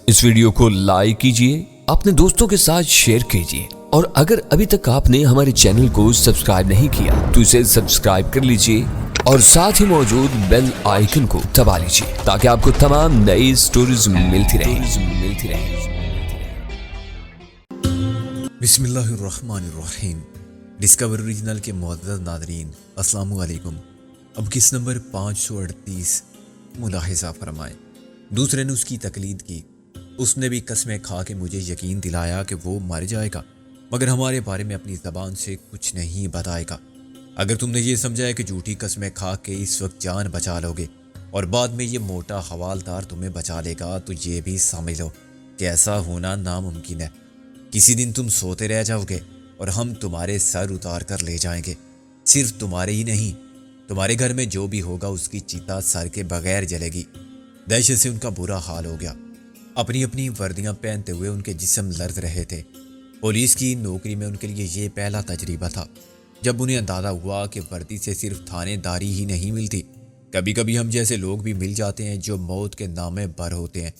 اس video کو like کیجئے، اپنے دوستوں کے ساتھ شیئر کیجئے، اور اگر ابھی تک آپ نے ہمارے چینل کو سبسکرائب نہیں کیا تو اسے سبسکرائب کر لیجئے اور ساتھ ہی موجود بیل آئیکن کو دبا لیجئے تاکہ آپ کو تمام نئی سٹوریز ملتی رہیں۔ بسم اللہ الرحمن الرحیم۔ ڈسکور اوریجنل کے معزز ناظرین، السلام علیکم۔ اب کس نمبر 538 ملاحظہ فرمائیں۔ دوسرے نے اس کی تقلید کی، اس نے بھی قسمیں کھا کے مجھے یقین دلایا کہ وہ مر جائے گا، مگر ہمارے بارے میں اپنی زبان سے کچھ نہیں بتائے گا۔ اگر تم نے یہ سمجھا ہے کہ جھوٹی قسمیں کھا کے اس وقت جان بچا لو گے اور بعد میں یہ موٹا حوالدار تمہیں بچا لے گا، تو یہ بھی سمجھ لو کہ ایسا ہونا ناممکن ہے۔ کسی دن تم سوتے رہ جاؤ گے اور ہم تمہارے سر اتار کر لے جائیں گے۔ صرف تمہارے ہی نہیں، تمہارے گھر میں جو بھی ہوگا اس کی چتا سر کے بغیر جلے گی۔ دہشت سے ان کا برا حال ہو گیا۔ اپنی اپنی وردیاں پہنتے ہوئے ان کے جسم لرز رہے تھے۔ پولیس کی نوکری میں ان کے لیے یہ پہلا تجربہ تھا جب انہیں اندازہ ہوا کہ وردی سے صرف تھانے داری ہی نہیں ملتی، کبھی کبھی ہم جیسے لوگ بھی مل جاتے ہیں جو موت کے نامے بر ہوتے ہیں،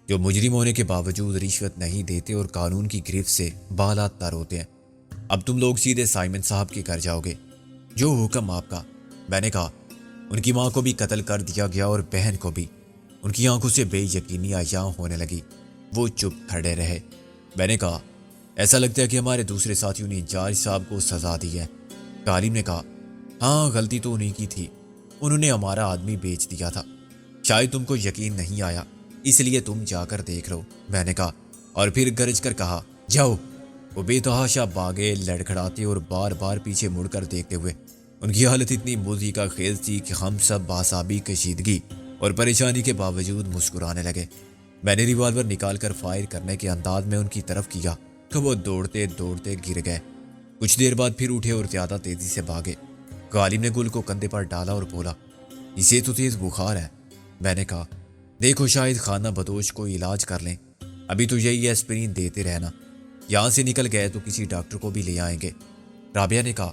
جو مجرم ہونے کے باوجود رشوت نہیں دیتے اور قانون کی گرفت سے بالا تر ہوتے ہیں۔ اب تم لوگ سیدھے سائمن صاحب کے گھر جاؤ گے۔ جو حکم آپ کا۔ میں نے کہا، ان کی ماں کو بھی قتل کر دیا گیا اور بہن کو بھی۔ ان کی آنکھوں سے بے یقینی عیاں ہونے لگی۔ وہ چپ کھڑے رہے۔ میں نے کہا، ایسا لگتا ہے کہ ہمارے دوسرے ساتھیوں نے انچارج صاحب کو سزا دی ہے۔ عالم نے کہا، ہاں غلطی تو انہی کی تھی، انہوں نے ہمارا آدمی بیچ دیا تھا۔ شاید تم کو یقین نہیں آیا، اس لیے تم جا کر دیکھ لو۔ میں نے کہا، اور پھر گرج کر کہا، جاؤ۔ وہ بے تحاشا باغے، لڑکھڑاتے اور بار بار پیچھے مڑ کر دیکھتے ہوئے۔ ان کی حالت اتنی موذیقہ خیز تھی کہ ہم سب باصابی کشیدگی اور پریشانی کے باوجود مسکرانے لگے۔ میں نے ریوالور نکال کر فائر کرنے کے انداز میں ان کی طرف کیا تو وہ دوڑتے دوڑتے گر گئے۔ کچھ دیر بعد پھر اٹھے اور زیادہ تیزی سے بھاگے۔ غالب نے گل کو کندھے پر ڈالا اور بولا، اسے تو تیز بخار ہے۔ میں نے کہا، دیکھو شاید خانہ بدوش کو علاج کر لیں، ابھی تو یہی ایسپرین دیتے رہنا، یہاں سے نکل گئے تو کسی ڈاکٹر کو بھی لے آئیں گے۔ رابعہ نے کہا،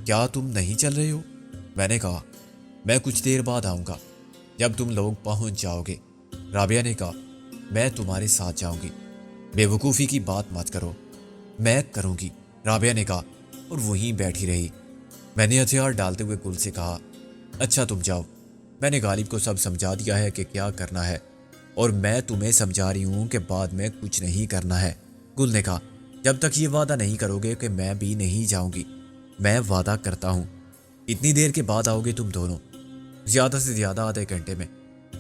کیا تم نہیں چل رہے ہو؟ میں نے کہا، میں کچھ دیر بعد آؤں گا جب تم لوگ پہنچ جاؤ گے۔ رابعہ نے کہا، میں تمہارے ساتھ جاؤں گی۔ بے وقوفی کی بات مت کرو۔ میں کروں گی، رابعہ نے کہا، اور وہیں بیٹھی رہی۔ میں نے ہتھیار ڈالتے ہوئے گل سے کہا، اچھا تم جاؤ، میں نے غالب کو سب سمجھا دیا ہے کہ کیا کرنا ہے، اور میں تمہیں سمجھا رہی ہوں کہ بعد میں کچھ نہیں کرنا ہے۔ گل نے کہا، جب تک یہ وعدہ نہیں کرو گے کہ میں بھی نہیں جاؤں گی۔ میں وعدہ کرتا ہوں۔ اتنی دیر کے بعد آؤ گے تم دونوں، زیادہ سے زیادہ آدھے گھنٹے میں۔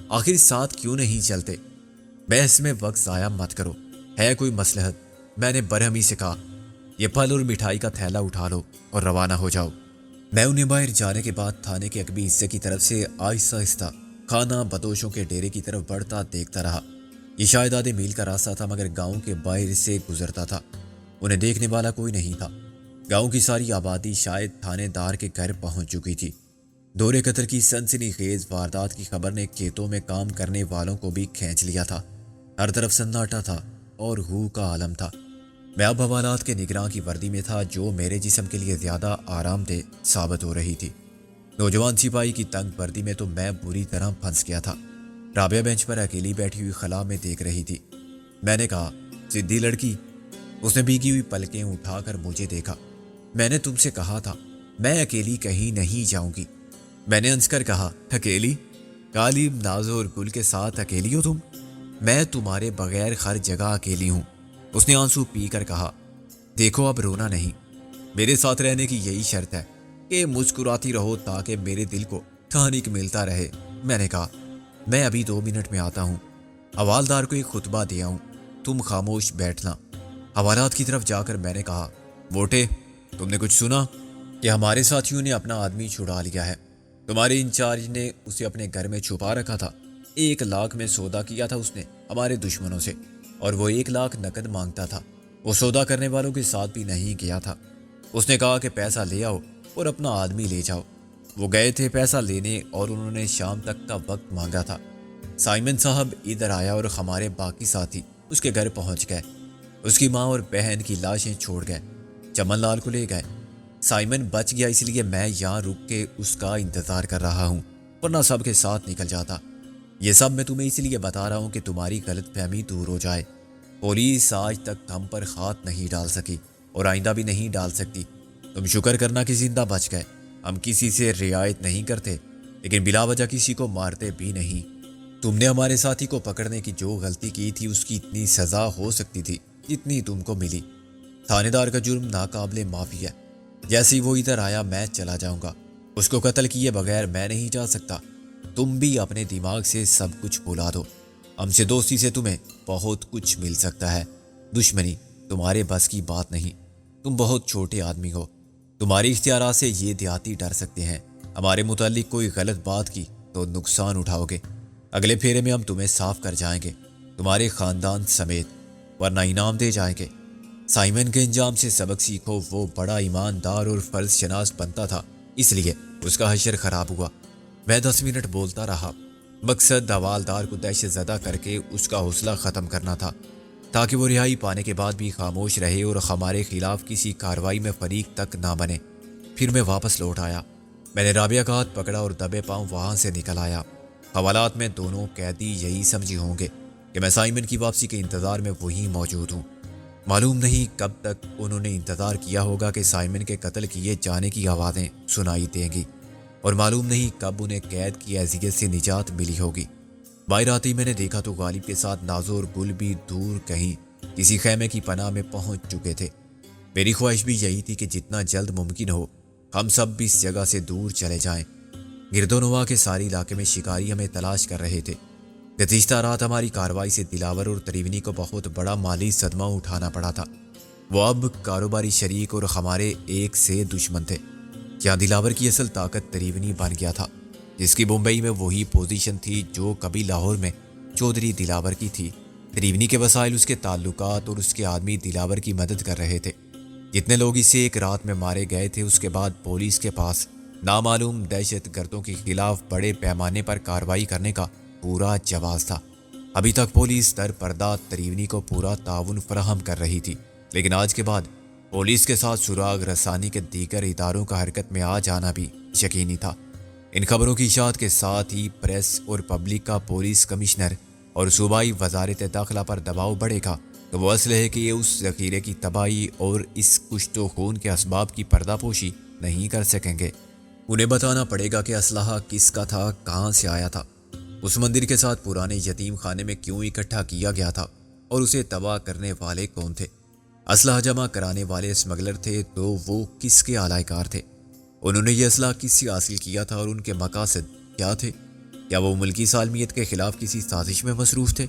آخر ساتھ کیوں نہیں چلتے؟ بحث میں وقت ضائع مت کرو، ہے کوئی مصلحت؟ میں نے برہمی سے کہا، یہ پھل اور مٹھائی کا تھیلا اٹھا لو اور روانہ ہو جاؤ۔ میں انہیں باہر جانے کے بعد تھانے کے عقبی حصے کی طرف سے آہستہ آہستہ خانہ بدوشوں کے ڈیرے کی طرف بڑھتا دیکھتا رہا۔ یہ شاید آدھے میل کا راستہ تھا، مگر گاؤں کے باہر سے گزرتا تھا۔ انہیں دیکھنے والا کوئی نہیں تھا۔ گاؤں کی ساری آبادی شاید تھانے دار کے گھر پہنچ چکی تھی۔ دورے قتل کی سنسنی خیز واردات کی خبر نے کھیتوں میں کام کرنے والوں کو بھی کھینچ لیا تھا۔ ہر طرف سناٹا تھا اور ہو کا عالم تھا۔ میں اب حوالات کے نگراں کی وردی میں تھا، جو میرے جسم کے لیے زیادہ آرام دہ ثابت ہو رہی تھی۔ نوجوان سپاہی کی تنگ وردی میں تو میں بری طرح پھنس گیا تھا۔ رابعہ بینچ پر اکیلی بیٹھی ہوئی خلا میں دیکھ رہی تھی۔ میں نے کہا، سدھی لڑکی۔ اس نے بھیگی ہوئی پلکیں اٹھا کر مجھے دیکھا۔ میں نے تم سے کہا تھا میں اکیلی کہیں نہیں جاؤں گی۔ میں نے ہنس کر کہا، اکیلی؟ غالب، نازو اور گل کے ساتھ اکیلی ہو تم؟ میں تمہارے بغیر ہر جگہ اکیلی ہوں۔ اس نے آنسو پی کر کہا، دیکھو اب رونا نہیں، میرے ساتھ رہنے کی یہی شرط ہے کہ مسکراتی رہو تاکہ میرے دل کو ٹھانک ملتا رہے۔ میں نے کہا، میں ابھی 2 منٹ میں آتا ہوں، حوالدار کو ایک خطبہ دیا ہوں، تم خاموش بیٹھنا۔ حوالات کی طرف جا کر میں نے کہا، ووٹے، تم نے کچھ سنا کہ ہمارے ساتھیوں نے اپنا آدمی چھڑا لیا ہے؟ تمہارے انچارج نے اسے اپنے گھر میں چھپا رکھا تھا۔ 1 لاکھ میں سودا کیا تھا اس نے ہمارے دشمنوں سے، اور وہ 1 لاکھ نقد مانگتا تھا۔ وہ سودا کرنے والوں کے ساتھ بھی نہیں گیا تھا۔ اس نے کہا کہ پیسہ لے آؤ اور اپنا آدمی لے جاؤ۔ وہ گئے تھے پیسہ لینے اور انہوں نے شام تک کا وقت مانگا تھا۔ سائمن صاحب ادھر آیا اور ہمارے باقی ساتھی اس کے گھر پہنچ گئے۔ اس کی ماں اور بہن کی لاشیں چھوڑ گئے، چمن لال کو لے گئے۔ سائمن بچ گیا، اس لیے میں یہاں رک کے اس کا انتظار کر رہا ہوں، ورنہ سب کے ساتھ نکل جاتا۔ یہ سب میں تمہیں اس لیے بتا رہا ہوں کہ تمہاری غلط فہمی دور ہو جائے۔ پولیس آج تک ہم پر ہاتھ نہیں ڈال سکی اور آئندہ بھی نہیں ڈال سکتی۔ تم شکر کرنا کہ زندہ بچ گئے۔ ہم کسی سے رعایت نہیں کرتے لیکن بلا وجہ کسی کو مارتے بھی نہیں۔ تم نے ہمارے ساتھی کو پکڑنے کی جو غلطی کی تھی اس کی اتنی سزا ہو سکتی تھی جتنی تم کو ملی۔ تھانے دار کا جرم ناقابل معافی ہے۔ جیسے ہی وہ ادھر آیا میں چلا جاؤں گا۔ اس کو قتل کیے بغیر میں نہیں جا سکتا۔ تم بھی اپنے دماغ سے سب کچھ بھلا دو۔ ہم سے دوستی سے تمہیں بہت کچھ مل سکتا ہے، دشمنی تمہارے بس کی بات نہیں۔ تم بہت چھوٹے آدمی ہو، تمہاری اختیارات سے یہ دیہاتی ڈر سکتے ہیں۔ ہمارے متعلق کوئی غلط بات کی تو نقصان اٹھاؤ گے۔ اگلے پھیرے میں ہم تمہیں صاف کر جائیں گے، تمہارے خاندان سمیت، ورنہ انعام دے جائیں گے۔ سائمن کے انجام سے سبق سیکھو۔ وہ بڑا ایماندار اور فرض شناس بنتا تھا، اس لیے اس کا حشر خراب ہوا۔ میں 10 منٹ بولتا رہا۔ مقصد حوالدار کو دہشت زدہ کر کے اس کا حوصلہ ختم کرنا تھا تاکہ وہ رہائی پانے کے بعد بھی خاموش رہے اور ہمارے خلاف کسی کارروائی میں فریق تک نہ بنے۔ پھر میں واپس لوٹ آیا۔ میں نے رابعہ کا ہاتھ پکڑا اور دبے پاؤں وہاں سے نکل آیا۔ حوالات میں دونوں قیدی یہی سمجھے ہوں گے کہ میں سائمن کی واپسی کے انتظار میں وہیں موجود ہوں۔ معلوم نہیں کب تک انہوں نے انتظار کیا ہوگا کہ سائمن کے قتل کیے جانے کی آوازیں سنائی دیں گی، اور معلوم نہیں کب انہیں قید کی اذیت سے نجات ملی ہوگی۔ باہر آتے ہی میں نے دیکھا تو غالب کے ساتھ نازو اور گل بھی دور کہیں کسی خیمے کی پناہ میں پہنچ چکے تھے۔ میری خواہش بھی یہی تھی کہ جتنا جلد ممکن ہو ہم سب بھی اس جگہ سے دور چلے جائیں۔ گرد و نواح کے سارے علاقے میں شکاری ہمیں تلاش کر رہے تھے۔ گزشتہ رات ہماری کارروائی سے دلاور اور تریونی کو بہت بڑا مالی صدمہ اٹھانا پڑا تھا۔ وہ اب کاروباری شریک اور ہمارے ایک سے دشمن تھے۔ کیا دلاور کی اصل طاقت تریونی بن گیا تھا، جس کی بمبئی میں وہی پوزیشن تھی جو کبھی لاہور میں چودھری دلاور کی تھی۔ تریونی کے وسائل، اس کے تعلقات اور اس کے آدمی دلاور کی مدد کر رہے تھے۔ جتنے لوگ اسے ایک رات میں مارے گئے تھے، اس کے بعد پولیس کے پاس نامعلوم دہشت گردوں کے خلاف بڑے پیمانے پر کارروائی کرنے کا پورا جواز تھا۔ ابھی تک پولیس در پردہ تریونی کو پورا تعاون فراہم کر رہی تھی، لیکن آج کے بعد پولیس کے ساتھ سراغ رسانی کے دیگر اداروں کا حرکت میں آ جانا بھی یقینی تھا۔ ان خبروں کی اشاعت کے ساتھ ہی پریس اور پبلک کا پولیس کمشنر اور صوبائی وزارت داخلہ پر دباؤ بڑھے گا تو وہ اسلحے کے اس ذخیرے کی تباہی اور اس کشت و خون کے اسباب کی پردہ پوشی نہیں کر سکیں گے۔ انہیں بتانا پڑے گا کہ اسلحہ کس کا تھا، کہاں سے آیا تھا، اس مندر کے ساتھ پرانے یتیم خانے میں کیوں اکٹھا کیا گیا تھا، اور اسے تباہ کرنے والے کون تھے۔ اسلحہ جمع کرانے والے اسمگلر تھے تو وہ کس کے اعلی کار تھے؟ انہوں نے یہ اسلحہ کس سے حاصل کیا تھا اور ان کے مقاصد کیا تھے؟ کیا وہ ملکی سالمیت کے خلاف کسی سازش میں مصروف تھے؟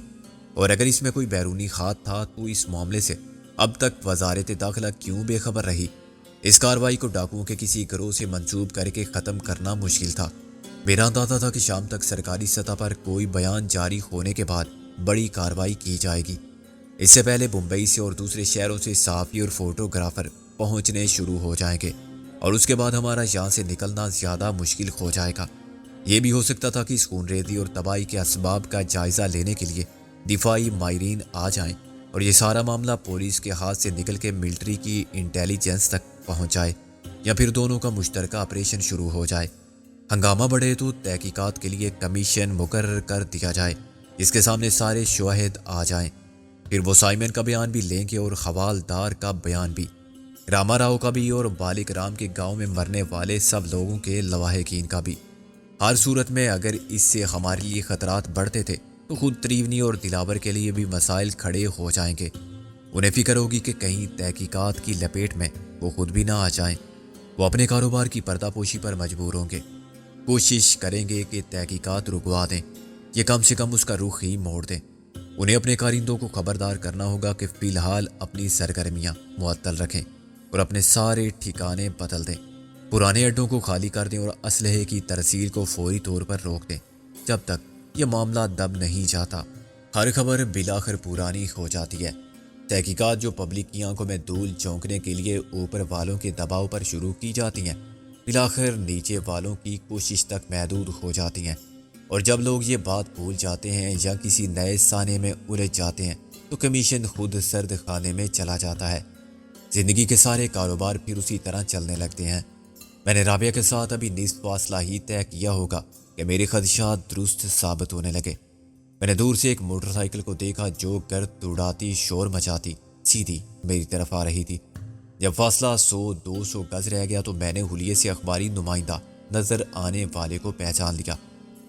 اور اگر اس میں کوئی بیرونی ہاتھ تھا تو اس معاملے سے اب تک وزارت داخلہ کیوں بے خبر رہی؟ اس کارروائی کو ڈاکوؤں کے کسی گروہ سے منسوب کر کے ختم کرنا مشکل تھا۔ میرا اندازہ تھا کہ شام تک سرکاری سطح پر کوئی بیان جاری ہونے کے بعد بڑی کارروائی کی جائے گی۔ اس سے پہلے بمبئی سے اور دوسرے شہروں سے صحافی اور فوٹوگرافر پہنچنے شروع ہو جائیں گے، اور اس کے بعد ہمارا یہاں سے نکلنا زیادہ مشکل ہو جائے گا۔ یہ بھی ہو سکتا تھا کہ اس خون ریزی اور تباہی کے اسباب کا جائزہ لینے کے لیے دفاعی ماہرین آ جائیں اور یہ سارا معاملہ پولیس کے ہاتھ سے نکل کے ملٹری کی انٹیلیجنس تک پہنچ جائے، یا پھر دونوں کا مشترکہ آپریشن شروع ہو جائے۔ ہنگامہ بڑھے تو تحقیقات کے لیے کمیشن مقرر کر دیا جائے جس کے سامنے سارے شواہد آ جائیں۔ پھر وہ سائمن کا بیان بھی لیں گے اور حوالدار کا بیان بھی، راما راؤ کا بھی، اور بالک رام کے گاؤں میں مرنے والے سب لوگوں کے لواحقین کا بھی۔ ہر صورت میں اگر اس سے ہمارے لیے خطرات بڑھتے تھے تو خود تریونی اور دلاور کے لیے بھی مسائل کھڑے ہو جائیں گے۔ انہیں فکر ہوگی کہ کہیں تحقیقات کی لپیٹ میں وہ خود بھی نہ آ جائیں۔ وہ اپنے کاروبار کی پردہ پوشی پر مجبور ہوں گے، کوشش کریں گے کہ تحقیقات رکوا دیں، یہ کم سے کم اس کا رخ ہی موڑ دیں۔ انہیں اپنے کارندوں کو خبردار کرنا ہوگا کہ فی الحال اپنی سرگرمیاں معطل رکھیں اور اپنے سارے ٹھکانے بدل دیں، پرانے اڈوں کو خالی کر دیں اور اسلحے کی ترسیل کو فوری طور پر روک دیں جب تک یہ معاملہ دب نہیں جاتا۔ ہر خبر بالآخر پرانی ہو جاتی ہے۔ تحقیقات جو پبلک کی آنکھوں میں دھول جھونکنے کے لیے اوپر والوں کے دباؤ پر شروع کی جاتی ہیں، بالآخر نیچے والوں کی کوشش تک محدود ہو جاتی ہیں، اور جب لوگ یہ بات بھول جاتے ہیں یا کسی نئے سانے میں الجھ جاتے ہیں تو کمیشن خود سرد خانے میں چلا جاتا ہے۔ زندگی کے سارے کاروبار پھر اسی طرح چلنے لگتے ہیں۔ میں نے رابعہ کے ساتھ ابھی نصف فاصلہ ہی طے کیا ہوگا کہ میرے خدشات درست ثابت ہونے لگے۔ میں نے دور سے ایک موٹر سائیکل کو دیکھا جو گرد اڑاتی شور مچاتی سیدھی میری طرف آ رہی تھی۔ جب فاصلہ 100-200 گز رہ گیا تو میں نے حلیے سے اخباری نمائندہ نظر آنے والے کو پہچان لیا۔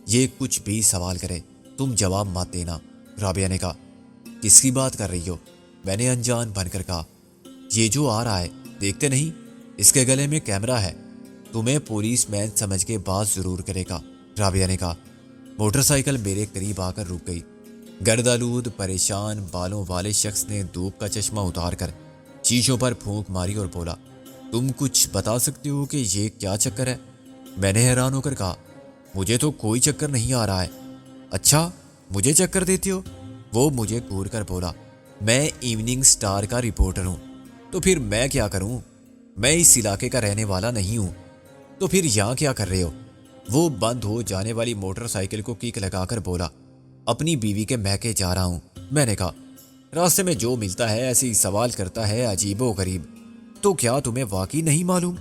یہ کچھ بھی سوال کرے تم جواب مت دینا، رابعہ نے کہا۔ کس کی بات کر رہی ہو؟ میں نے انجان بن کر کہا۔ یہ جو آ رہا ہے دیکھتے نہیں، اس کے گلے میں کیمرہ ہے، تمہیں پولیس مین سمجھ کے بات ضرور کرے گا، رابعہ نے کہا۔ موٹر سائیکل میرے قریب آ کر رک گئی۔ گردآلود پریشان بالوں والے شخص نے دھوپ کا چشمہ اتار کر شیشوں پر پھونک ماری اور بولا، تم کچھ بتا سکتے ہو کہ یہ کیا چکر ہے؟ میں نے حیران ہو کر کہا، مجھے تو کوئی چکر نہیں آ رہا ہے۔ اچھا مجھے چکر دیتے ہو؟ وہ مجھے گور کر بولا، میں ایوننگ سٹار کا رپورٹر ہوں۔ تو پھر میں کیا کروں؟ میں اس علاقے کا رہنے والا نہیں ہوں۔ تو پھر یہاں کیا کر رہے ہو؟ وہ بند ہو جانے والی موٹر سائیکل کو کک لگا کر بولا، اپنی بیوی کے میکے جا رہا ہوں۔ میں نے کہا، راستے میں جو ملتا ہے ایسے ہی سوال کرتا ہے، عجیب و غریب۔ تو کیا تمہیں واقعی نہیں معلوم؟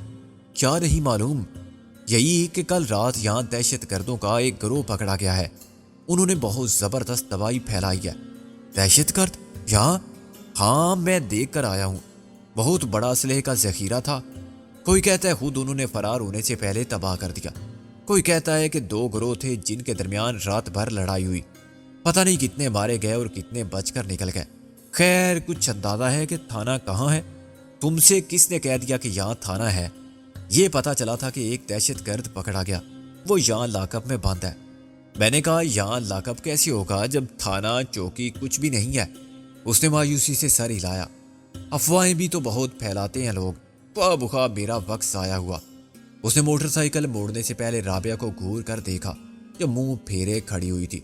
کیا نہیں معلوم؟ یہی کہ کل رات یہاں دہشت گردوں کا ایک گروہ پکڑا گیا ہے۔ انہوں نے بہت زبردست تباہی پھیلائی ہے۔ دہشت گرد یہاں؟ ہاں میں دیکھ کر آیا ہوں، بہت بڑا اسلحے کا ذخیرہ تھا۔ کوئی کہتا ہے خود انہوں نے فرار ہونے سے پہلے تباہ کر دیا، کوئی کہتا ہے کہ 2 گروہ تھے جن کے درمیان رات بھر لڑائی ہوئی، پتہ نہیں کتنے مارے گئے اور کتنے بچ کر نکل گئے۔ خیر کچھ اندازہ ہے کہ تھانہ کہاں ہے؟ تم سے کس نے کہہ دیا کہ یہاں تھانہ ہے؟ یہ پتہ چلا تھا کہ ایک دہشت گرد پکڑا گیا، وہ یہاں لاک اپ میں بند ہے۔ میں نے کہا، یہاں لاک اپ کیسے ہوگا جب تھانہ چوکی کچھ بھی نہیں ہے؟ اس نے مایوسی سے سر ہلایا۔ افواہیں بھی تو بہت پھیلاتے ہیں لوگ، خواہ بخواہ میرا وقت ضائع ہوا۔ اس نے موٹر سائیکل موڑنے سے پہلے رابعہ کو گھور کر دیکھا جو منہ پھیرے کھڑی ہوئی تھی،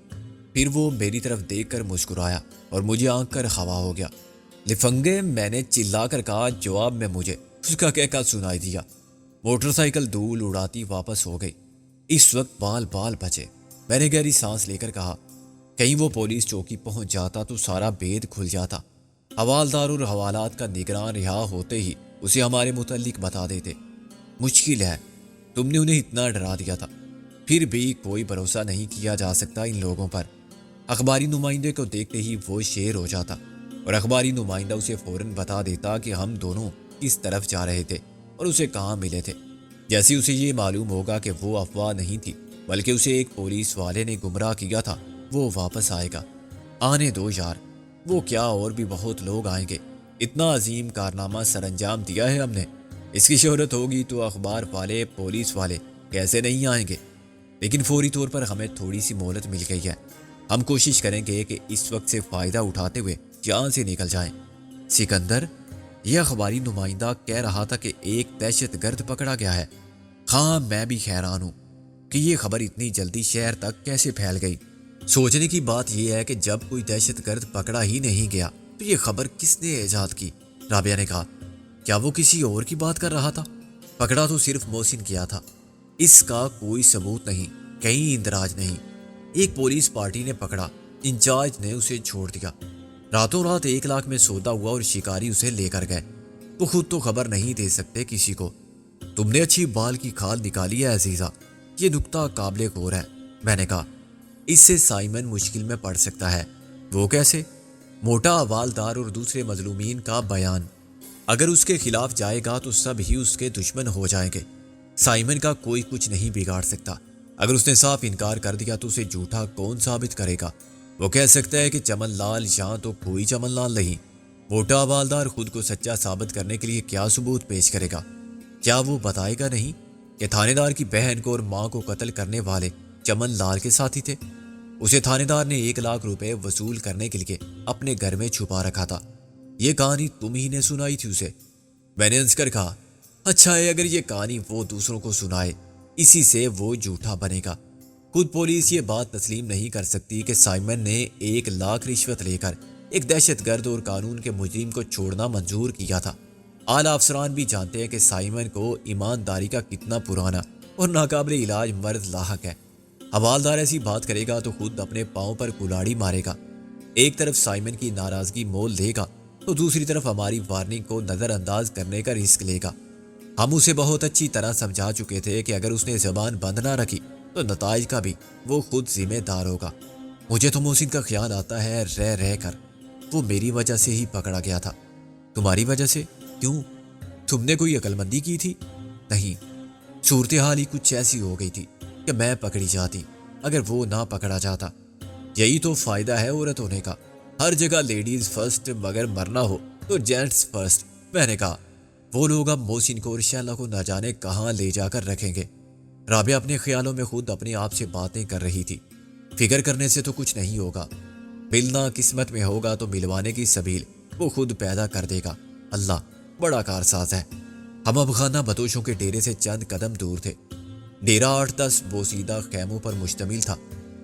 پھر وہ میری طرف دیکھ کر مسکرایا اور مجھے آنکھ کر خوا ہو گیا۔ لفنگے، میں نے چلا کر کہا۔ جواب میں مجھے اس کا کہہ کر سنائی دیا۔ موٹر سائیکل دھول اڑاتی واپس ہو گئی۔ اس وقت بال بال بچے۔ میں نے گہری سانس لے کر کہا، کہیں وہ پولیس چوکی پہنچ جاتا تو سارا بید کھل جاتا، حوالدار اور حوالات کا نگران رہا ہوتے ہی اسے ہمارے متعلق بتا دیتے۔ مشکل ہے، تم نے انہیں اتنا ڈرا دیا تھا، پھر بھی کوئی بھروسہ نہیں کیا جا سکتا ان لوگوں پر۔ اخباری نمائندے کو دیکھتے ہی وہ شیر ہو جاتا اور اخباری نمائندہ اسے فوراً بتا دیتا کہ ہم دونوں کس طرف جا رہے تھے اور اسے کہاں ملے تھے۔ جیسے اسے یہ معلوم ہوگا کہ وہ افواہ نہیں تھی بلکہ اسے ایک پولیس والے نے گمراہ کیا تھا، وہ واپس آئے گا۔ آنے دو یار، وہ کیا اور بھی بہت لوگ آئیں گے۔ اتنا عظیم کارنامہ سر انجام دیا ہے ہم نے، اس کی شہرت ہوگی تو اخبار والے پولیس والے کیسے نہیں آئیں گے۔ لیکن فوری طور پر ہمیں تھوڑی سی مہلت مل گئی ہے، ہم کوشش کریں گے کہ اس وقت سے فائدہ اٹھاتے ہوئے یہاں سے نکل جائیں۔ سکندر، یہ اخباری نمائندہ کہہ رہا تھا کہ ایک دہشت گرد پکڑا گیا ہے۔ ہاں میں بھی حیران ہوں کہ یہ خبر اتنی جلدی شہر تک کیسے پھیل گئی۔ سوچنے کی بات یہ ہے کہ جب کوئی دہشت گرد پکڑا ہی نہیں گیا تو یہ خبر کس نے ایجاد کی؟ رابعہ نے کہا، کیا وہ کسی اور کی بات کر رہا تھا؟ پکڑا تو صرف محسن کیا تھا، اس کا کوئی ثبوت نہیں، کہیں اندراج نہیں۔ ایک پولیس پارٹی نے پکڑا، انچارج نے اسے چھوڑ دیا، راتوں رات 1 لاکھ میں سودا ہوا اور شکاری اسے لے کر گئے۔ وہ خود تو خبر نہیں دے سکتے کسی کو۔ تم نے اچھی بال کی کھال نکالی ہے عزیزہ، یہ نکتہ قابل غور ہے۔ میں نے کہا، اس سے سائمن مشکل میں پڑ سکتا ہے۔ وہ کیسے؟ موٹا حوالدار اور دوسرے مظلومین کا بیان اگر اس کے خلاف جائے گا تو سب ہی اس کے دشمن ہو جائیں گے۔ سائمن کا کوئی کچھ نہیں بگاڑ سکتا، اگر اس نے صاف انکار کر دیا تو اسے جھوٹا کون ثابت کرے گا؟ وہ کہہ سکتا ہے کہ چمن لال یہاں تو کوئی چمن لال نہیں۔ موٹا حوالدار خود کو سچا ثابت کرنے کے لیے کیا ثبوت پیش کرے گا؟ کیا وہ بتائے گا نہیں کہ تھانے دار کی بہن کو اور ماں کو قتل کرنے والے چمن لال کے ساتھی تھے؟ اسے تھانے دار نے 1 لاکھ روپے وصول کرنے کے لیے اپنے گھر میں چھپا رکھا تھا۔ یہ کہانی تم ہی نے سنائی تھی اسے؟ میں نے ہنس کر کہا، اچھا ہے اگر یہ کہانی وہ دوسروں کو سنائے، اسی سے وہ جھوٹا بنے گا۔ خود پولیس یہ بات تسلیم نہیں کر سکتی کہ سائمن نے 1 لاکھ رشوت لے کر ایک دہشت گرد اور قانون کے مجرم کو چھوڑنا منظور کیا تھا۔ اعلیٰ افسران بھی جانتے ہیں کہ سائمن کو ایمانداری کا کتنا پرانا اور ناقابل علاج مرض لاحق ہے۔ حوالدار ایسی بات کرے گا تو خود اپنے پاؤں پر کلاڑی مارے گا۔ ایک طرف سائمن کی ناراضگی مول لے گا تو دوسری طرف ہماری وارننگ کو نظر انداز کرنے کا رسک لے گا۔ ہم اسے بہت اچھی طرح سمجھا چکے تھے کہ اگر اس نے زبان بند نہ رکھی تو نتائج کا بھی وہ خود ذمہ دار ہوگا۔ مجھے تو محسن کا خیال آتا ہے رہ رہ کر وہ میری وجہ سے ہی پکڑا گیا تھا۔ تمہاری وجہ سے؟ کیوں؟ تم نے کوئی عقل مندی کی تھی؟ نہیں، صورتحال ہی کچھ ایسی ہو گئی تھی کہ میں پکڑی جاتی اگر وہ نہ پکڑا جاتا۔ یہی تو فائدہ ہے عورت ہونے کا، ہر جگہ لیڈیز فرسٹ، مگر مرنا ہو تو جینٹس فرسٹ۔ میں نے کہا وہ لوگ اب محسن کو اور شیلا کو نہ جانے کہاں لے جا کر رکھیں گے۔ رابعہ اپنے خیالوں میں خود اپنے آپ سے باتیں کر رہی تھی۔ فکر کرنے سے تو کچھ نہیں ہوگا، ملنا قسمت میں ہوگا تو ملوانے کی سبیل وہ خود پیدا کر دے گا۔ اللہ بڑا کارساز ہے۔ ہم اب خانہ بدوشوں کے ڈیرے سے چند قدم دور تھے۔ ڈیرا 8-10 بوسیدہ خیموں پر مشتمل تھا۔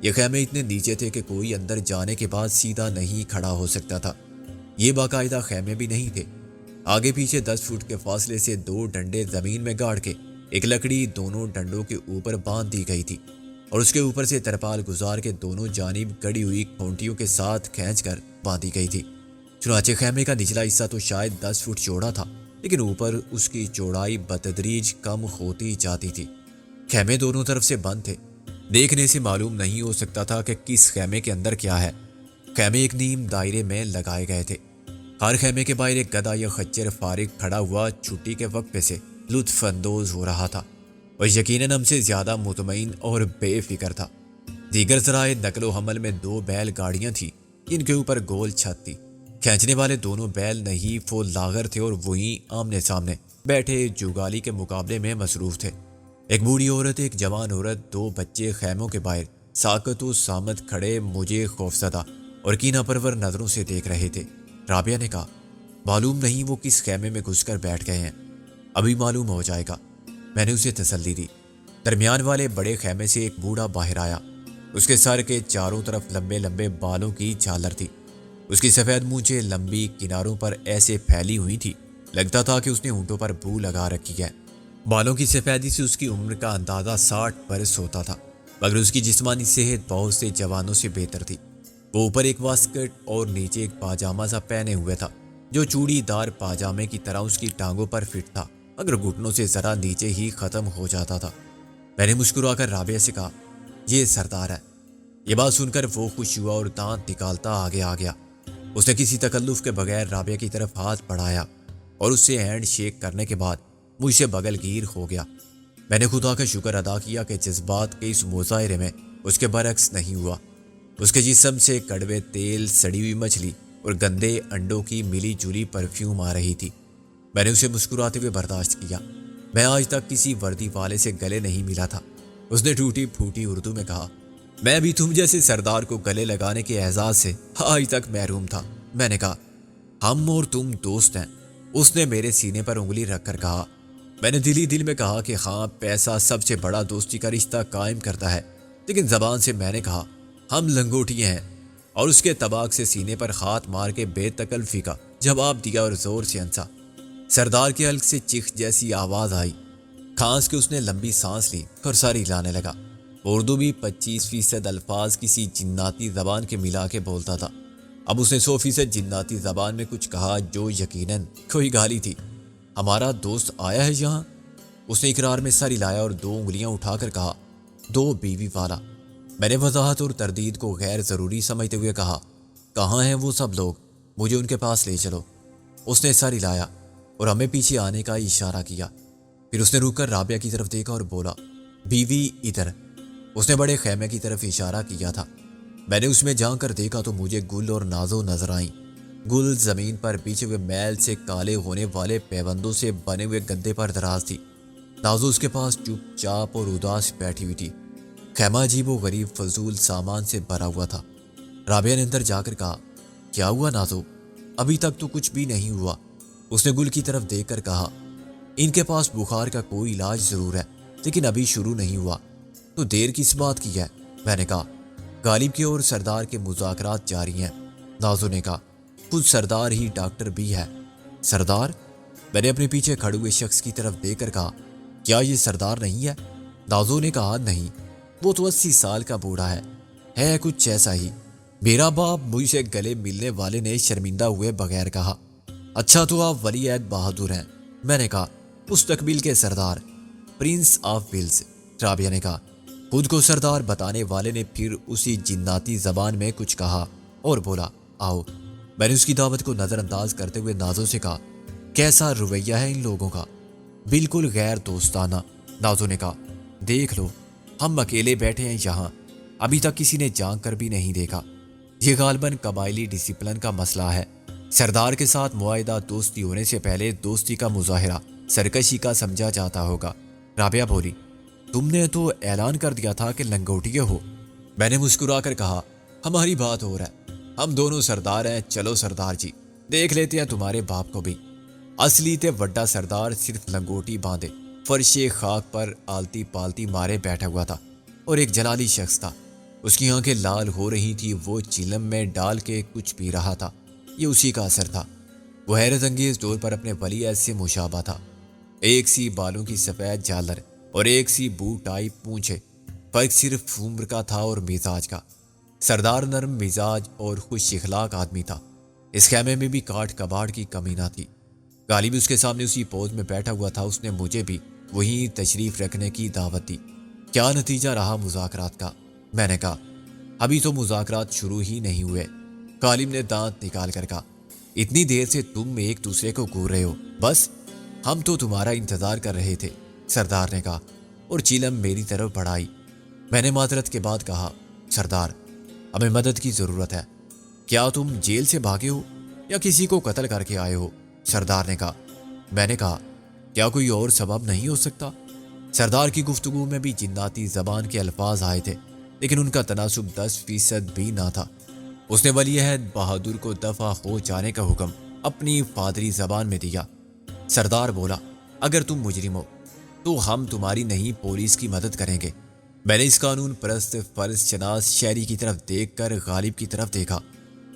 یہ خیمے اتنے نیچے تھے کہ کوئی اندر جانے کے بعد سیدھا نہیں کھڑا ہو سکتا تھا۔ یہ باقاعدہ خیمے بھی نہیں تھے۔ آگے پیچھے 10 فٹ کے فاصلے سے 2 ڈنڈے زمین میں گاڑ کے ایک لکڑی دونوں ڈنڈوں کے اوپر باندھ دی گئی تھی اور اس کے اوپر سے ترپال گزار کے دونوں جانب گڑی ہوئی کھونٹیوں کے ساتھ کھینچ کر باندھی گئی تھی۔ چنانچہ خیمے کا نچلا حصہ تو شاید 10 فٹ چوڑا تھا، لیکن اوپر اس کی چوڑائی بتدریج کم ہوتی جاتی تھی۔ خیمے دونوں طرف سے بند تھے۔ دیکھنے سے معلوم نہیں ہو سکتا تھا کہ کس خیمے کے اندر کیا ہے۔ خیمے ایک نیم دائرے میں لگائے گئے تھے۔ ہر خیمے کے باہر ایک گدھا یا خچر فارغ کھڑا ہوا چھٹی کے وقفے سے لطف اندوز ہو رہا تھا اور یقیناً ہم سے زیادہ مطمئن اور بے فکر تھا۔ دیگر ذرائع نقل و حمل میں 2 بیل گاڑیاں تھیں، ان کے اوپر گول چھت تھی۔ کھینچنے والے دونوں بیل نہیں وہ لاغر تھے اور وہیں آمنے سامنے بیٹھے جوگالی کے مقابلے میں مصروف تھے۔ ایک بوڑھی عورت، ایک جوان عورت، 2 بچے خیموں کے باہر ساکت و سامت کھڑے مجھے خوفزدہ اور کینہ پرور نظروں سے دیکھ رہے تھے۔ رابعہ نے کہا معلوم نہیں وہ کس خیمے میں گھس کر بیٹھ گئے ہیں، ابھی معلوم ہو جائے گا۔ میں نے اسے تسلی دی۔ درمیان والے بڑے خیمے سے ایک بوڑھا باہر آیا۔ اس کے سر کے چاروں طرف لمبے لمبے بالوں کی جھالر تھی۔ اس کی سفید مونچھیں لمبی کناروں پر ایسے پھیلی ہوئی تھی، لگتا تھا کہ اس نے ہونٹوں پر بو لگا رکھی ہے۔ بالوں کی سفیدی سے اس کی عمر کا اندازہ 60 برس ہوتا تھا، مگر اس کی جسمانی صحت بہت سے جوانوں سے بہتر تھی۔ وہ اوپر ایک واسکٹ اور نیچے ایک پاجامہ سا پہنے ہوئے تھا، جو چوڑی دار پاجامے کی طرح اس کی ٹانگوں پر فٹ تھا، مگر گھٹنوں سے ذرا نیچے ہی ختم ہو جاتا تھا۔ میں نے مسکرا کر رابعہ سے کہا یہ سردار ہے۔ یہ بات سن کر وہ خوش ہوا اور دانت نکالتا آگے آ گیا۔ اس نے کسی تکلف کے بغیر رابعہ کی طرف ہاتھ بڑھایا اور اس سے ہینڈ شیک کرنے کے بعد مجھ سے بغل گیر ہو گیا۔ میں نے خدا کا شکر ادا کیا کہ جذبات کے اس مظاہرے میں اس کے برعکس نہیں ہوا۔ اس کے جسم سے کڑوے تیل، سڑی ہوئی مچھلی اور گندے انڈوں کی ملی جلی پرفیوم آ رہی تھی۔ میں نے اسے مسکراتے ہوئے برداشت کیا۔ میں آج تک کسی وردی والے سے گلے نہیں ملا تھا۔ اس نے ٹوٹی پھوٹی اردو میں کہا میں بھی تم جیسے سردار کو گلے لگانے کے اعزاز سے آج تک محروم تھا۔ میں نے کہا ہم اور تم دوست ہیں۔ اس نے میرے سینے پر انگلی رکھ کر کہا۔ میں نے دلی دل میں کہا کہ ہاں، پیسہ سب سے بڑا دوستی کا رشتہ قائم کرتا ہے، لیکن زبان سے میں نے کہا ہم لنگوٹیے ہیں، اور اس کے طباق سے سینے پر ہاتھ مار کے بے تکلفی کا جواب دیا اور زور سے ہنسا۔ سردار کے حلق سے چیخ جیسی آواز آئی۔ کھانس کے اس نے لمبی سانس لی اور ساری لانے لگا۔ اردو بھی 25% الفاظ کسی جناتی زبان کے ملا کے بولتا تھا۔ اب اس نے 100% جناتی زبان میں کچھ کہا جو یقیناً کوئی گالی تھی۔ ہمارا دوست آیا ہے یہاں؟ اس نے اقرار میں سر ہلایا اور 2 انگلیاں اٹھا کر کہا 2 بیوی والا۔ میں نے وضاحت اور تردید کو غیر ضروری سمجھتے ہوئے کہا کہاں ہیں وہ سب لوگ؟ مجھے ان کے پاس لے چلو۔ اس نے سر ہلایا اور ہمیں پیچھے آنے کا اشارہ کیا۔ پھر اس نے رک کر رابعہ کی طرف دیکھا اور بولا بیوی ادھر۔ اس نے بڑے خیمے کی طرف اشارہ کیا تھا۔ میں نے اس میں جھانک کر دیکھا تو مجھے گل اور نازو نظر آئیں۔ گل زمین پر بچھے ہوئے میل سے کالے ہونے والے پیوندوں سے بنے ہوئے گدے پر دراز تھی۔ نازو اس کے پاس چپ چاپ اور اداس بیٹھی ہوئی تھی۔ خیمہ عجیب و غریب فضول سامان سے بھرا ہوا تھا۔ رابعہ نے اندر جا کر کہا کیا ہوا نازو؟ ابھی تک تو کچھ بھی نہیں ہوا۔ اس نے گل کی طرف دیکھ کر کہا ان کے پاس بخار کا کوئی علاج ضرور ہے، لیکن ابھی شروع نہیں ہوا۔ تو دیر کس بات کی ہے؟ میں نے کہا غالب کے اور سردار کے مذاکرات جاری ہیں۔ نازو نے کہا خود سردار ہی ڈاکٹر بھی ہے۔ سردار؟ میں نے اپنے پیچھے کھڑے ہوئے شخص کی طرف دیکھ کر کہا کیا یہ سردار نہیں ہے؟ نازو نے کہا نہیں، وہ تو 80 سال کا بوڑھا ہے کچھ ایسا ہی۔ میرا باپ مجھ سے گلے ملنے والے نے شرمندہ ہوئے بغیر کہا اچھا تو آپ ولی عہد بہادر ہیں۔ میں نے کہا مستقبل کے سردار، پرنس آف ویلز۔ رابعہ نے کہا خود کو سردار بتانے والے نے پھر اسی جناتی زبان میں کچھ کہا اور بولا آؤ۔ میں نے اس کی دعوت کو نظر انداز کرتے ہوئے نازو سے کہا کیسا رویہ ہے ان لوگوں کا، بالکل غیر دوستانہ۔ نازو نے کہا دیکھ لو ہم اکیلے بیٹھے ہیں یہاں، ابھی تک کسی نے جان کر بھی نہیں دیکھا۔ یہ غالباً قبائلی ڈسپلن کا مسئلہ ہے۔ سردار کے ساتھ معاہدہ دوستی ہونے سے پہلے دوستی کا مظاہرہ سرکشی کا سمجھا جاتا ہوگا۔ رابعہ بولی تم نے تو اعلان کر دیا تھا کہ لنگوٹیے ہو۔ میں نے مسکرا کر کہا ہماری بات ہو رہا ہے، ہم دونوں سردار ہیں، چلو سردار جی دیکھ لیتے ہیں تمہارے باپ کو بھی۔ اصلی تے وڈا سردار صرف لنگوٹی باندھے فرش خاک پر آلتی پالتی مارے بیٹھا ہوا تھا، اور ایک جلالی شخص تھا، اس کی آنکھیں لال ہو رہی تھی، وہ چیلم میں ڈال کے کچھ پی رہا تھا، یہ اسی کا اثر تھا۔ وہ حیرت انگیز طور پر اپنے ولی عہد سے مشابہ تھا، ایک سی بالوں کی سفید جالر اور ایک سی بو ٹائپ پونچھے، فرق صرف عمر کا تھا اور مزاج کا۔ سردار نرم مزاج اور خوش اخلاق آدمی تھا، اس خیمے میں بھی کاٹ کباڑ کی کمی نہ تھی۔ غالب اس کے سامنے اسی پوز میں بیٹھا ہوا تھا، اس نے مجھے بھی وہیں تشریف رکھنے کی دعوت دی۔ کیا نتیجہ رہا مذاکرات کا؟ میں نے کہا ابھی تو مذاکرات شروع ہی نہیں ہوئے۔ غالب نے دانت نکال کر کہا اتنی دیر سے تم ایک دوسرے کو گھور رہے ہو، بس ہم تو تمہارا انتظار کر رہے تھے، سردار نے کہا اور چیلم میری طرف بڑھائی۔ میں نے معذرت کے بعد کہا سردار ہمیں مدد کی ضرورت ہے، کیا تم جیل سے بھاگے ہو یا کسی کو قتل کر کے آئے ہو؟ سردار نے کہا۔ میں نے کہا کیا کوئی اور سبب نہیں ہو سکتا؟ سردار کی گفتگو میں بھی جناتی زبان کے الفاظ آئے تھے، لیکن ان کا تناسب 10% بھی نہ تھا۔ اس نے ولی عہد بہادر کو دفع ہو جانے کا حکم اپنی فادری زبان میں دیا۔ سردار بولا اگر تم مجرم ہو تو ہم تمہاری نہیں پولیس کی مدد کریں گے۔ میں نے اس قانون پرست فرض شناس شہری کی طرف دیکھ کر غالب کی طرف دیکھا۔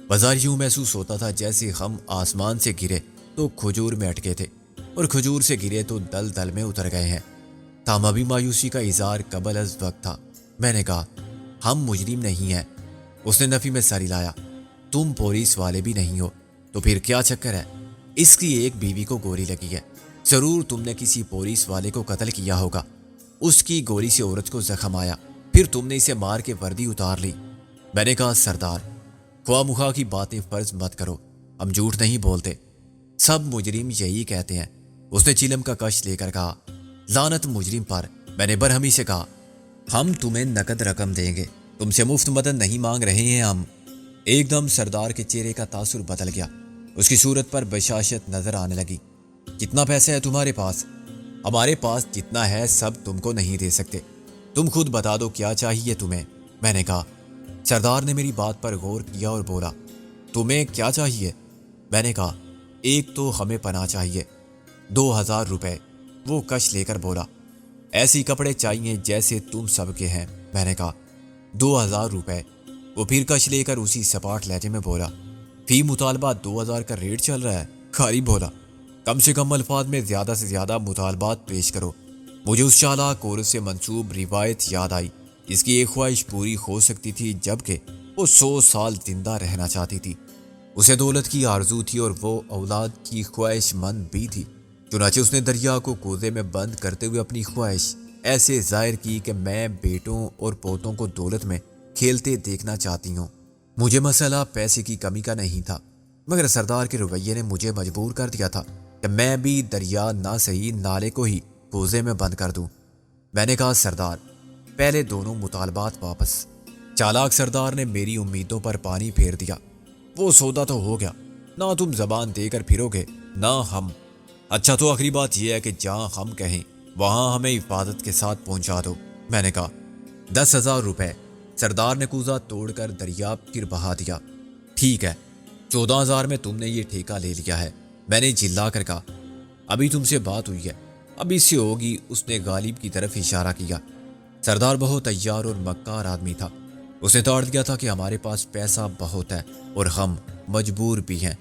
بازار یوں محسوس ہوتا تھا جیسے ہم آسمان سے گرے تو کھجور میں اٹکے تھے اور کھجور سے گرے تو دل دل میں اتر گئے ہیں۔ تاہم ابھی مایوسی کا اظہار قبل از وقت تھا۔ میں نے کہا ہم مجرم نہیں ہیں۔ اس نے نفی میں سر ہلایا۔ تم پولیس والے بھی نہیں ہو تو پھر کیا چکر ہے؟ اس کی ایک بیوی کو گولی لگی ہے، ضرور تم نے کسی پولیس والے کو قتل کیا ہوگا، اس کی گولی سے عورت کو زخم آیا، پھر تم نے اسے مار کے وردی اتار لی۔ میں نے کہا سردار خواہ مخواہ کی باتیں فرض مت کرو، ہم جھوٹ نہیں بولتے، سب مجرم یہی کہتے ہیں۔ اس نے چیلم کا کش لے کر کہا لعنت مجرم پر۔ میں نے برہمی سے کہا ہم تمہیں نقد رقم دیں گے، تم سے مفت مدد نہیں مانگ رہے ہیں ہم۔ ایک دم سردار کے چہرے کا تاثر بدل گیا، اس کی صورت پر بشاشت نظر آنے لگی۔ کتنا پیسہ ہے تمہارے پاس؟ ہمارے پاس جتنا ہے سب تم کو نہیں دے سکتے، تم خود بتا دو کیا چاہیے تمہیں؟ میں نے کہا۔ سردار نے میری بات پر غور کیا اور بولا تمہیں کیا چاہیے؟ میں نے کہا ایک تو ہمیں پناہ چاہیے، 2000 روپے۔ وہ کش لے کر بولا ایسی کپڑے چاہیے جیسے تم سب کے ہیں۔ میں نے کہا 2000 روپے۔ وہ پھر کش لے کر اسی سپاٹ لہجے میں بولا فی مطالبہ 2000 کا ریٹ چل رہا ہے۔ کھاری بولا کم سے کم الفاظ میں زیادہ سے زیادہ مطالبات پیش کرو۔ مجھے اس چالاک عورت سے منسوب روایت یاد آئی، اس کی ایک خواہش پوری ہو سکتی تھی جبکہ وہ 100 سال زندہ رہنا چاہتی تھی۔ اسے دولت کی آرزو تھی اور وہ اولاد کی خواہش مند بھی تھی، چنانچہ اس نے دریا کو کوزے میں بند کرتے ہوئے اپنی خواہش ایسے ظاہر کی کہ میں بیٹوں اور پوتوں کو دولت میں کھیلتے دیکھنا چاہتی ہوں۔ مجھے مسئلہ پیسے کی کمی کا نہیں تھا، مگر سردار کے رویے نے مجھے مجبور کر دیا تھا کہ میں بھی دریا نہ صحیح نالے کو ہی کوزے میں بند کر دوں۔ میں نے کہا سردار پہلے دونوں مطالبات واپس۔ چالاک سردار نے میری امیدوں پر پانی پھیر دیا۔ وہ سودا تو ہو گیا، نہ تم زبان دے کر پھرو گے نہ ہم۔ اچھا تو آخری بات یہ ہے کہ جہاں ہم کہیں وہاں ہمیں حفاظت کے ساتھ پہنچا دو۔ میں نے کہا 10,000 روپے۔ سردار نے کوزہ توڑ کر دریا پھر بہا دیا۔ ٹھیک ہے 14,000 میں تم نے یہ ٹھیکہ لے لیا ہے۔ میں نے جھلا کر کہا ابھی تم سے بات ہوئی ہے، ابھی سے ہوگی۔ اس نے غالب کی طرف اشارہ کیا۔ سردار بہت تیار اور مکار آدمی تھا، اس نے توڑ دیا تھا کہ ہمارے پاس پیسہ بہت ہے اور ہم مجبور بھی ہیں،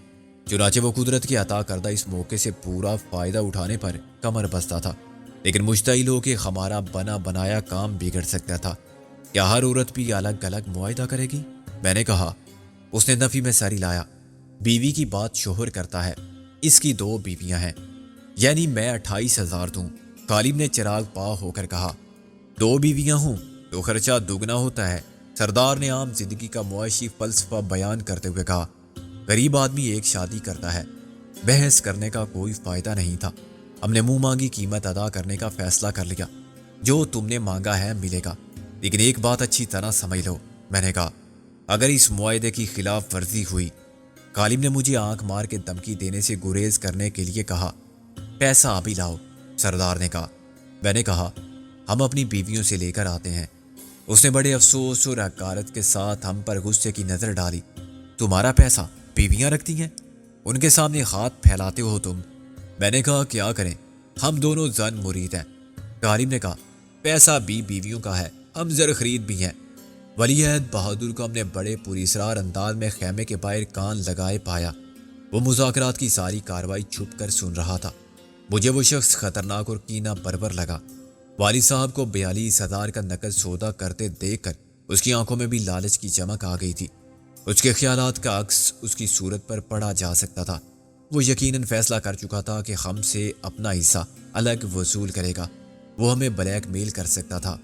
چنانچہ وہ قدرت کی عطا کردہ اس موقع سے پورا فائدہ اٹھانے پر کمر بستہ تھا، لیکن مشتعل ہو کہ ہمارا بنا بنایا کام بگڑ سکتا تھا۔ کیا ہر عورت بھی الگ الگ معاہدہ کرے گی؟ میں نے کہا۔ اس نے نفی میں سر ہلایا۔ بیوی کی بات شوہر کرتا ہے، اس کی 2 بیویاں ہیں، یعنی میں 28,000 دوں۔ غالب نے چراغ پا ہو کر کہا 2 بیویاں ہوں تو خرچہ دگنا ہوتا ہے۔ سردار نے عام زندگی کا معاشی فلسفہ بیان کرتے ہوئے کہا، غریب آدمی ایک شادی کرتا ہے، بحث کرنے کا کوئی فائدہ نہیں تھا۔ ہم نے منہ مانگی قیمت ادا کرنے کا فیصلہ کر لیا، جو تم نے مانگا ہے ملے گا، لیکن ایک بات اچھی طرح سمجھ لو۔ میں نے کہا، اگر اس معاہدے کی خلاف ورزی ہوئی؟ غالب نے مجھے آنکھ مار کے دھمکی دینے سے گریز کرنے کے لیے کہا، پیسہ ابھی لاؤ۔ سردار نے کہا۔ میں نے کہا، ہم اپنی بیویوں سے لے کر آتے ہیں۔ اس نے بڑے افسوس اور حقارت کے ساتھ ہم پر غصے کی نظر ڈالی۔ تمہارا پیسہ بیویاں رکھتی ہیں؟ ان کے سامنے ہاتھ پھیلاتے ہو تم۔ میں نے کہا، کیا کریں، ہم دونوں زن مرید ہیں۔ غالب نے کہا، پیسہ بھی بیویوں کا ہے، ہم زر خرید بھی ہیں۔ ولی عہد بہادر کو ہم نے بڑے پراسرار انداز میں خیمے کے باہر کان لگائے پایا۔ وہ مذاکرات کی ساری کارروائی چھپ کر سن رہا تھا۔ مجھے وہ شخص خطرناک اور کینہ پرور لگا۔ والد صاحب کو 42,000 کا نقد سودا کرتے دیکھ کر اس کی آنکھوں میں بھی لالچ کی چمک آ گئی تھی۔ اس کے خیالات کا عکس اس کی صورت پر پڑھا جا سکتا تھا۔ وہ یقیناً فیصلہ کر چکا تھا کہ ہم سے اپنا حصہ الگ وصول کرے گا۔ وہ ہمیں بلیک میل کر سکتا تھا۔